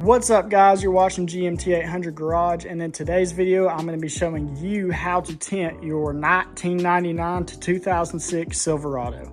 What's up guys, you're watching GMT 800 Garage, and in today's video I'm going to be showing you how to tint your 1999 to 2006 Silverado.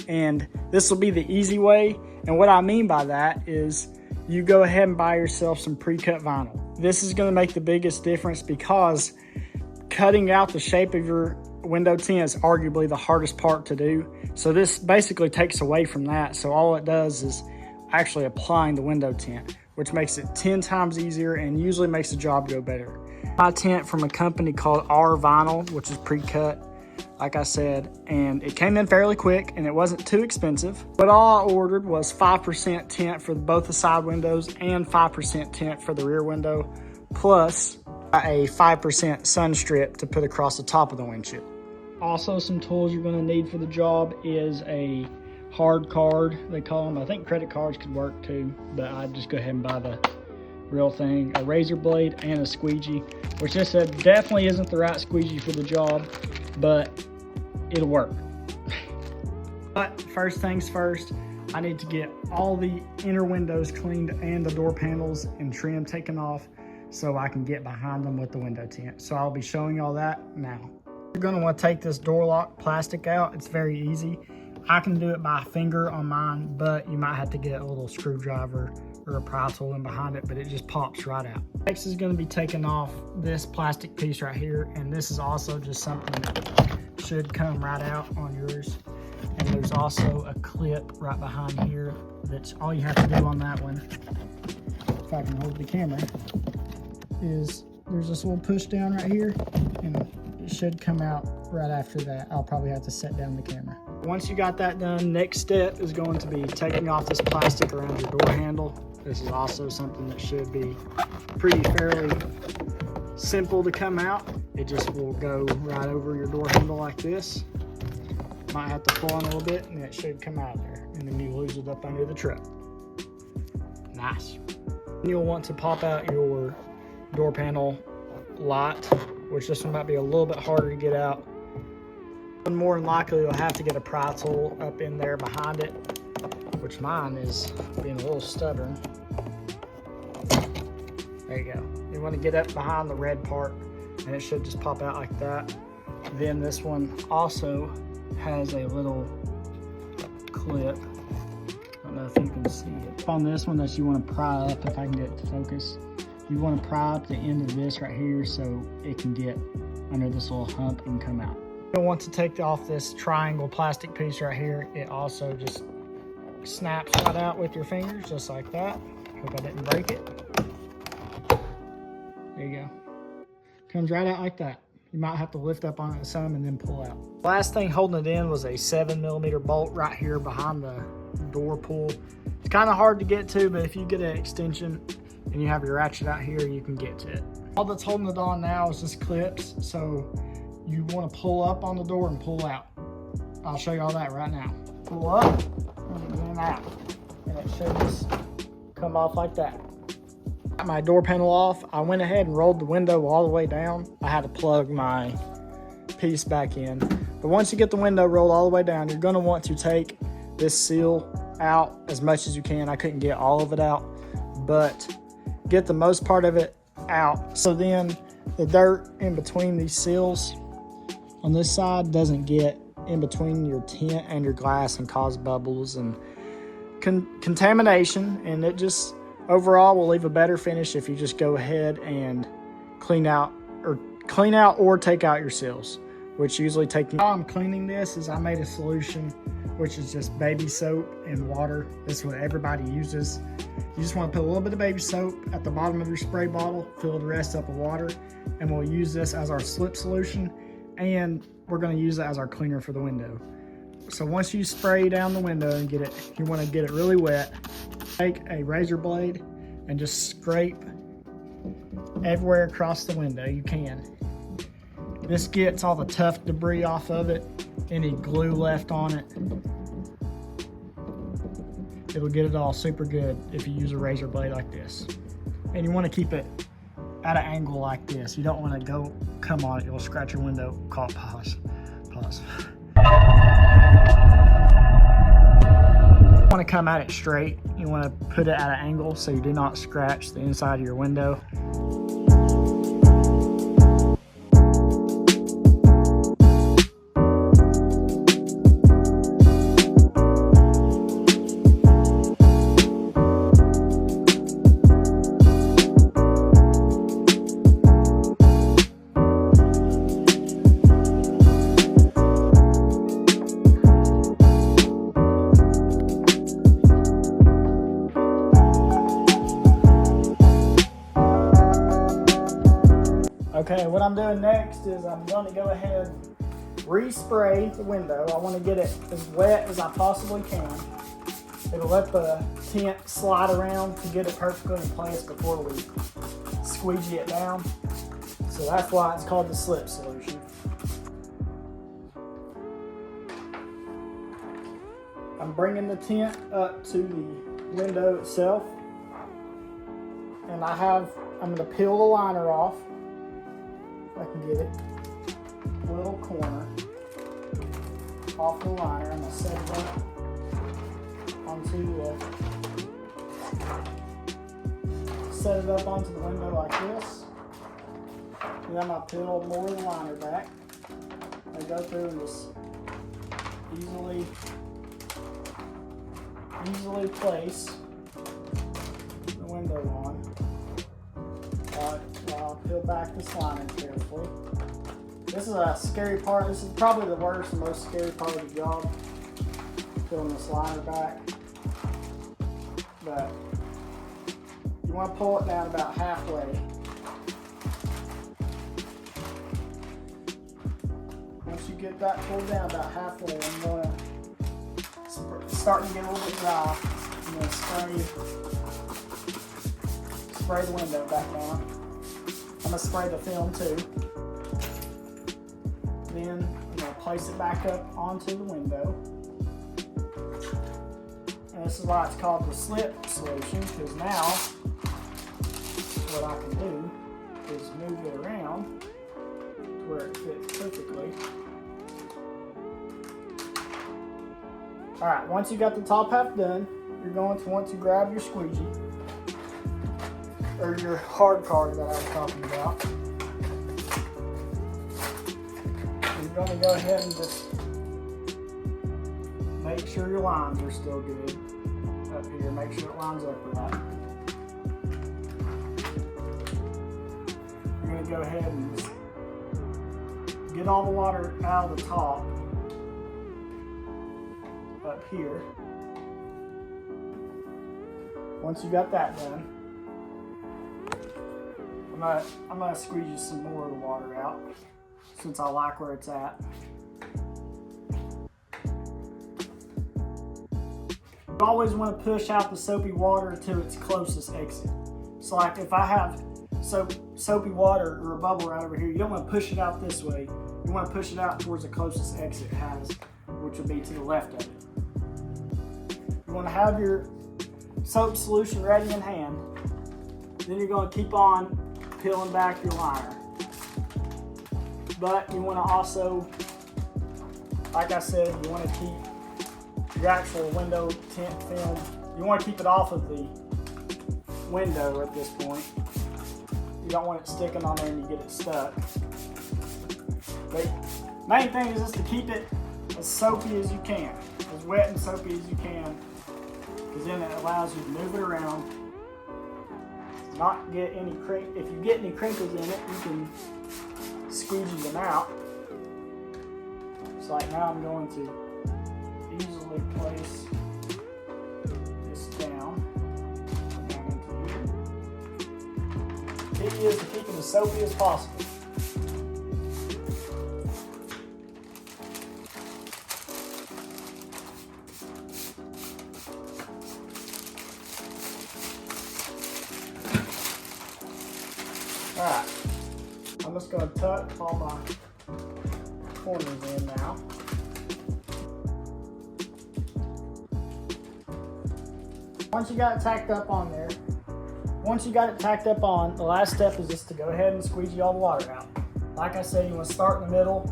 And this will be the easy way, and what I mean by that is you go ahead and buy yourself some pre-cut vinyl. This is going to make the biggest difference because cutting out the shape of your window tint is arguably the hardest part to do. So this basically takes away from that. So all it does is actually applying the window tint, which makes it 10 times easier and usually makes the job go better. I tint from a company called R Vinyl, which is pre-cut, like I said, and it came in fairly quick and it wasn't too expensive. But all I ordered was 5% tint for both the side windows and 5% tint for the rear window, plus a 5% sun strip to put across the top of the windshield. Also, some tools you're going to need for the job is a hard card, they call them. I think credit cards could work too, but I'd just go ahead and buy the real thing. A razor blade and a squeegee, which I said definitely isn't the right squeegee for the job, but it'll work. But first things first, I need to get all the inner windows cleaned and the door panels and trim taken off so I can get behind them with the window tint. So I'll be showing you all that now. You're going to want to take this door lock plastic out. It's very easy. I can do it by finger on mine, but you might have to get a little screwdriver or a pry tool in behind it, but it just pops right out. Next is going to be taking off this plastic piece right here, and this is also just something that should come right out on yours. And there's also a clip right behind here. That's all you have to do on that one, if I can hold the camera, is there's this little push down right here, and it should come out right after that. I'll probably have to set down the camera. Once you got that done, next step is going to be taking off this plastic around your door handle. This is also something that should be pretty fairly simple to come out. It just will go right over your door handle like this. Might have to pull on a little bit and it should come out of there. And then you lose it up under the truck. Nice. You'll want to pop out your door panel lot, which this one might be a little bit harder to get out. And more than likely you'll have to get a pry tool up in there behind it, which mine is being a little stubborn. There you go. You want to get up behind the red part and it should just pop out like that. Then this one also has a little clip. I don't know if you can see it. On this one that you want to pry up, if I can get it to focus, you want to pry up the end of this right here so it can get under this little hump and come out. You'll want to take off this triangle plastic piece right here. It also just snaps right out with your fingers, just like that. Hope I didn't break it. There you go. Comes right out like that. You might have to lift up on it some and then pull out. Last thing holding it in was a 7mm bolt right here behind the door pull. It's kind of hard to get to, but if you get an extension and you have your ratchet out here, you can get to it. All that's holding it on now is just clips, so you want to pull up on the door and pull out. I'll show you all that right now. Pull up and then out, and it should just come off like that. Got my door panel off. I went ahead and rolled the window all the way down. I had to plug my piece back in. But once you get the window rolled all the way down, you're going to want to take this seal out as much as you can. I couldn't get all of it out, but get the most part of it out. So then the dirt in between these seals on this side doesn't get in between your tint and your glass and cause bubbles and contamination, and it just overall will leave a better finish if you just go ahead and clean out or take out your seals, which usually take. How I'm cleaning this is I made a solution which is just baby soap and water. This is what everybody uses. You just want to put a little bit of baby soap at the bottom of your spray bottle, fill the rest up with water, and we'll use this as our slip solution, and we're going to use it as our cleaner for the window. So once you spray down the window and get it, you want to get it really wet, take a razor blade and just scrape everywhere across the window you can. This gets all the tough debris off of it, any glue left on it. It'll get it all super good if you use a razor blade like this. And you want to keep it at an angle like this. You don't want to come on it, you'll scratch your window. Pause. want to come at it straight. You want to put it at an angle so you do not scratch the inside of your window. Okay, what I'm doing next is I'm going to go ahead and respray the window. I want to get it as wet as I possibly can. It'll let the tint slide around to get it perfectly in place before we squeegee it down. So that's why it's called the slip solution. I'm bringing the tint up to the window itself. And I'm going to peel the liner off. I can get it, a little corner off the liner. I'm going to set it up onto the window like this. Then I'm going to peel more of the liner back and go through and just easily place the window on. I'll peel back this liner carefully. This is a scary part. This is probably the worst and most scary part of the job, peeling this liner back. But you want to pull it down about halfway. Once you get that pulled down about halfway, I'm going to start to get a little bit dry. I'm going to spray the window back down. I'm going to spray the film too. Then I'm going to place it back up onto the window. And this is why it's called the slip solution, because now what I can do is move it around to where it fits perfectly. Alright, once you got the top half done, you're going to want to grab your squeegee, or your hard card that I was talking about. You're going to go ahead and just make sure your lines are still good up here. Make sure it lines up right. You're going to go ahead and just get all the water out of the top up here. Once you got that done, I'm gonna squeeze some more of the water out since I like where it's at. You always want to push out the soapy water to its closest exit. So like if I have soapy water or a bubble right over here, you don't want to push it out this way. You want to push it out towards the closest exit it has, which would be to the left of it. You want to have your soap solution ready in hand. Then you're going to keep on peeling back your liner. But you want to also, like I said, you want to keep your actual window tint film, you want to keep it off of the window at this point. You don't want it sticking on there and you get it stuck. But main thing is just to keep it as soapy as you can, as wet and soapy as you can, because then it allows you to move it around, not get any if you get any crinkles in it, you can squeegee them out. So like now I'm going to easily place this down into here. Key is to keep it as soapy as possible. Alright, I'm just going to tuck all my corners in now. Once you got it tacked up on there, the last step is just to go ahead and squeegee all the water out. Like I said, you want to start in the middle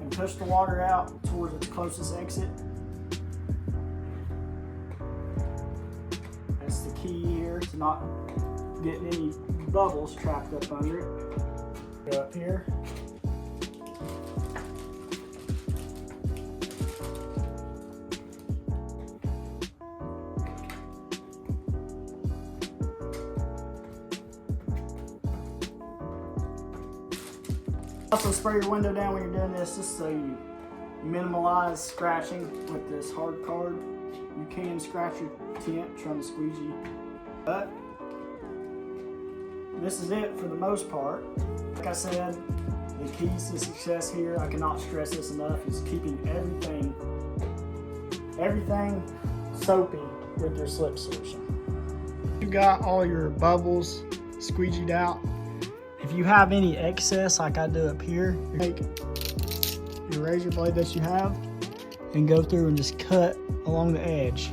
and push the water out towards its closest exit. not getting any bubbles trapped up under it. Go up here. Also spray your window down when you're doing this, just so you minimize scratching with this hard card. You can scratch your tint trying to squeegee, but this is it for the most part. Like I said, the keys to success here, I cannot stress this enough, is keeping everything soapy with your slip solution. You got all your bubbles squeegeed out. If you have any excess, like I do up here, you take your razor blade that you have and go through and just cut along the edge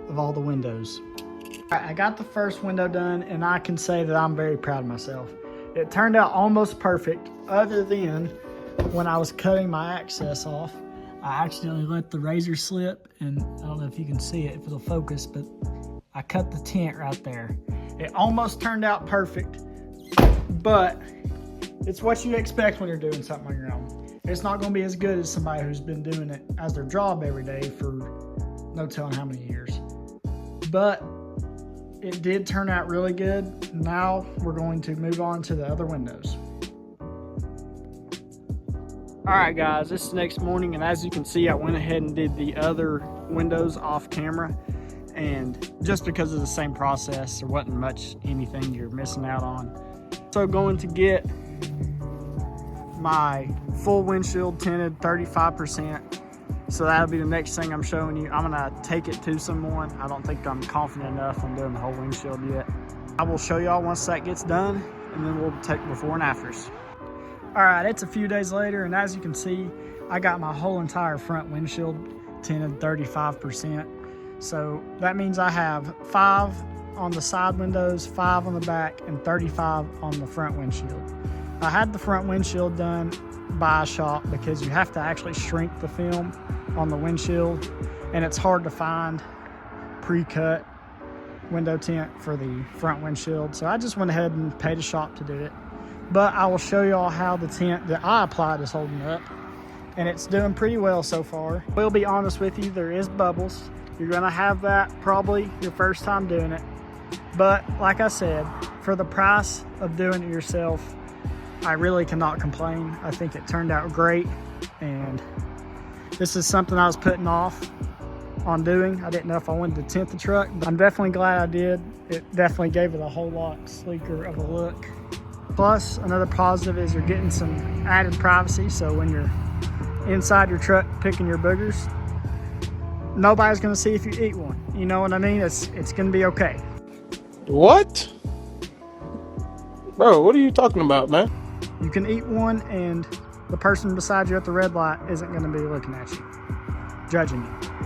of all the windows. All right, I got the first window done, and I can say that I'm very proud of myself. It turned out almost perfect, other than when I was cutting my excess off, I accidentally let the razor slip, and I don't know if you can see it, if it'll focus, but I cut the tint right there. It almost turned out perfect, but it's what you expect when you're doing something on your own. It's not going to be as good as somebody who's been doing it as their job every day for no telling how many years. But it did turn out really good. Now we're going to move on to the other windows. All right, guys, this is next morning, and as you can see, I went ahead and did the other windows off camera. And just because of the same process, there wasn't much anything you're missing out on. So going to get my full windshield tinted 35%. So that'll be the next thing I'm showing you. I'm gonna take it to someone. I don't think I'm confident enough on doing the whole windshield yet. I will show y'all once that gets done, and then we'll take before and afters. All right, it's a few days later, and as you can see, I got my whole entire front windshield tinted 35%. So that means I have 5 on the side windows, 5 on the back, and 35 on the front windshield. I had the front windshield done by a shop because you have to actually shrink the film on the windshield, and it's hard to find pre-cut window tint for the front windshield. So I just went ahead and paid a shop to do it. But I will show y'all how the tint that I applied is holding up, and it's doing pretty well so far. We'll be honest with you, there is bubbles. You're gonna have that probably your first time doing it. But like I said, for the price of doing it yourself, I really cannot complain. I think it turned out great, and this is something I was putting off on doing. I didn't know if I wanted to tint the truck, but I'm definitely glad I did. It definitely gave it a whole lot sleeker of a look. Plus, another positive is you're getting some added privacy, so when you're inside your truck picking your boogers, nobody's gonna see if you eat one. You know what I mean? It's gonna be okay. What? Bro, what are you talking about, man? You can eat one, and the person beside you at the red light isn't gonna be looking at you, judging you.